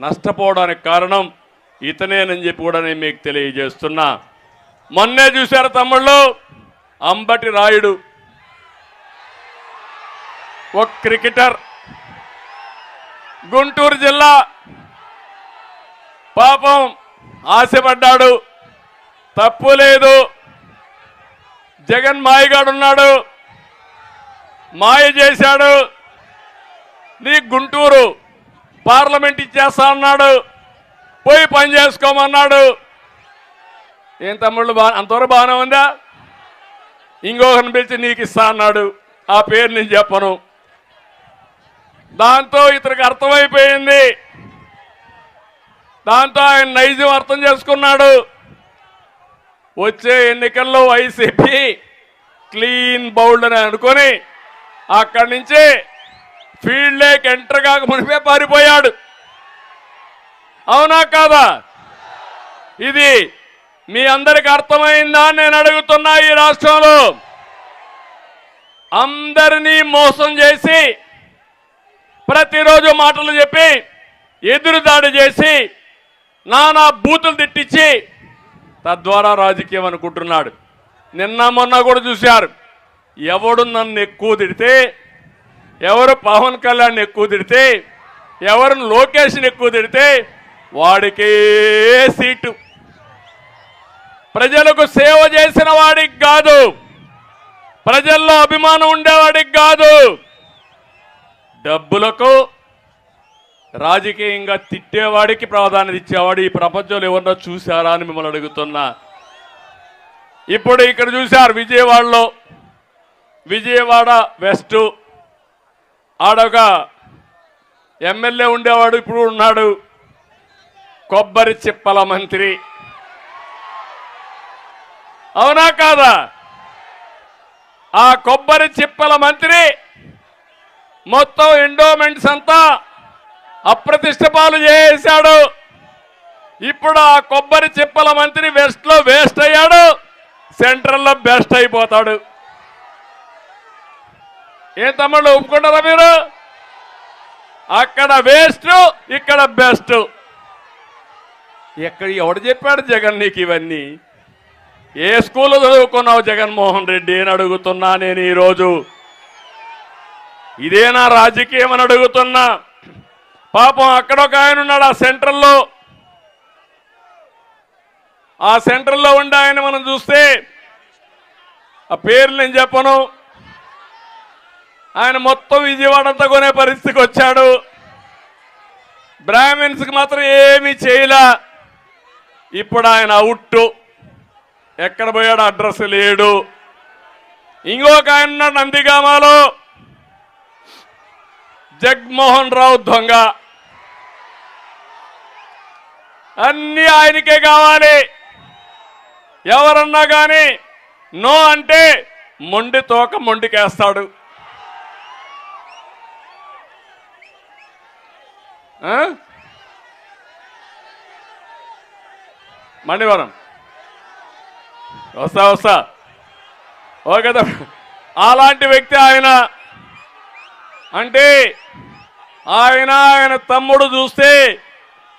నష్టపోవడానికి కారణం ఇతనేనని చెప్పి కూడా నేను మీకు తెలియజేస్తున్నా. మొన్నే చూశారు తమ్ముళ్ళు, అంబటి రాయుడు ఒక క్రికెటర్, గుంటూరు జిల్లా, పాపం ఆశపడ్డాడు, తప్పు లేదు. జగన్ మాయగాడున్నాడు, మాయ చేశాడు, నీ గుంటూరు పార్లమెంట్ ఇచ్చేస్తా అన్నాడు, పోయి పని చేసుకోమన్నాడు. ఏం తమ్ముళ్ళు అంతవరకు బాగానే ఉందా? ఇంకొకరిని పిలిచి నీకు ఇస్తా అన్నాడు, ఆ పేరు నేను చెప్పను. దాంతో ఇతనికి అర్థమైపోయింది, దాంతో ఆయన నైజం అర్థం చేసుకున్నాడు. వచ్చే ఎన్నికల్లో వైసీపీ క్లీన్ బౌల్డ్ అని అనుకొని అక్కడి నుంచి ఫీల్డ్ లేక్ ఎంటర్ కాక మునిపే పారిపోయాడు. అవునా కాదా? ఇది మీ అందరికి అర్థమైందా నేను అడుగుతున్నా. ఈ రాష్ట్రంలో అందరినీ మోసం చేసి, ప్రతిరోజు మాటలు చెప్పి, ఎదురుదాడి చేసి, నానా బూతులు తిట్టించి తద్వారా రాజకీయం అనుకుంటున్నాడు. నిన్న మొన్న కూడా చూశారు, ఎవడు నన్ను ఎక్కువ తిడితే, ఎవరు పవన్ కళ్యాణ్ ఎక్కువ తిడితే, ఎవరు లోకేష్ని ఎక్కువ తిడితే వాడికే సీటు. ప్రజలకు సేవ చేసిన వాడికి కాదు, ప్రజల్లో అభిమానం ఉండేవాడికి కాదు, డబ్బులకు రాజకీయంగా తిట్టేవాడికి ప్రాధాన్యత ఇచ్చేవాడు ఈ ప్రపంచంలో ఎవరన్నా చూశారా అని మిమ్మల్ని అడుగుతున్నా. ఇప్పుడు ఇక్కడ చూశారు విజయవాడలో, విజయవాడ వెస్ట్ ఆడొక ఎమ్మెల్యే ఉండేవాడు, ఇప్పుడు ఉన్నాడు, కొబ్బరి చిప్పల మంత్రి. అవునా కాదా? ఆ కొబ్బరి చిప్పల మంత్రి మొత్తం ఎండోమెంట్స్ అంతా అప్రతిష్ట పాలు చేశాడు. ఇప్పుడు ఆ కొబ్బరి చిప్పల మంత్రి వెస్ట్ లో వేస్ట్ అయ్యాడు, సెంట్రల్ లో బెస్ట్ అయిపోతాడు. ఏం తమ్ముళ్ళు ఒప్పుకుంటారా మీరు? అక్కడ వేస్ట్, ఇక్కడ బెస్ట్. ఎక్కడ ఎవడు చెప్పాడు జగన్ నీకు ఇవన్నీ? ఏ స్కూల్లో చదువుకున్నావు జగన్మోహన్ రెడ్డి అని అడుగుతున్నా నేను ఈరోజు. ఇదేనా రాజకీయం అని అడుగుతున్నా. పాపం అక్కడ ఒక ఆయన ఉన్నాడు ఆ సెంట్రల్లో ఉండే ఆయన మనం చూస్తే, ఆ పేర్లు నేను చెప్పను, ఆయన మొత్తం విజయవాడ అంతా కొనే పరిస్థితికి వచ్చాడు. బ్రాహ్మిన్స్కి మాత్రం ఏమీ చేయలే. ఇప్పుడు ఆయన అవుట్, ఎక్కడ పోయాడు అడ్రస్ లేడు. ఇంకొక ఆయన ఉన్నాడు నందిగామాలో, జగన్మోహన్ రావు దొంగ, అన్నీ ఆయనకే కావాలి. ఎవరన్నా కానీ నో అంటే మొండి తోక మొండికేస్తాడు. మండివరం వస్తా ఓకే. అలాంటి వ్యక్తి ఆయన. అంటే ఆయన తమ్ముడు చూస్తే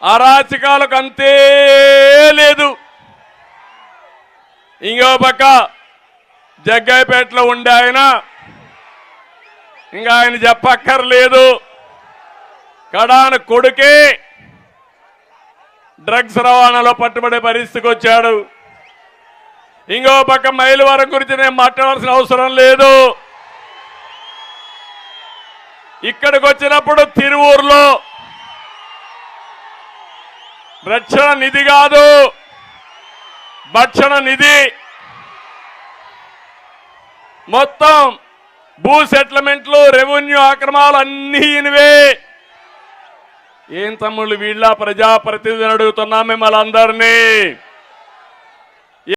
అరాచకాలకు అంతే లేదు. ఇంకో పక్క జగ్గాయిపేటలో ఉండే ఆయన, ఇంకా ఆయన చెప్పక్కర్లేదు, కడాన కొడుకే డ్రగ్స్ రవాణాలో పట్టుబడే పరిస్థితికి వచ్చాడు. ఇంకో పక్క మైలవరం గురించి నేను మాట్లాడాల్సిన అవసరం లేదు. ఇక్కడికి వచ్చినప్పుడు తిరువూరులో రక్షణ నిధి కాదు, భక్షణ నిధి, మొత్తం భూ సెటిల్మెంట్లు, రెవెన్యూ ఆక్రమాలు అన్నీ ఇనివే. ఏం తమ్ముళ్ళు వీళ్ళ ప్రజాప్రతినిధులు అడుగుతున్నా మిమ్మల్ని అందరినీ.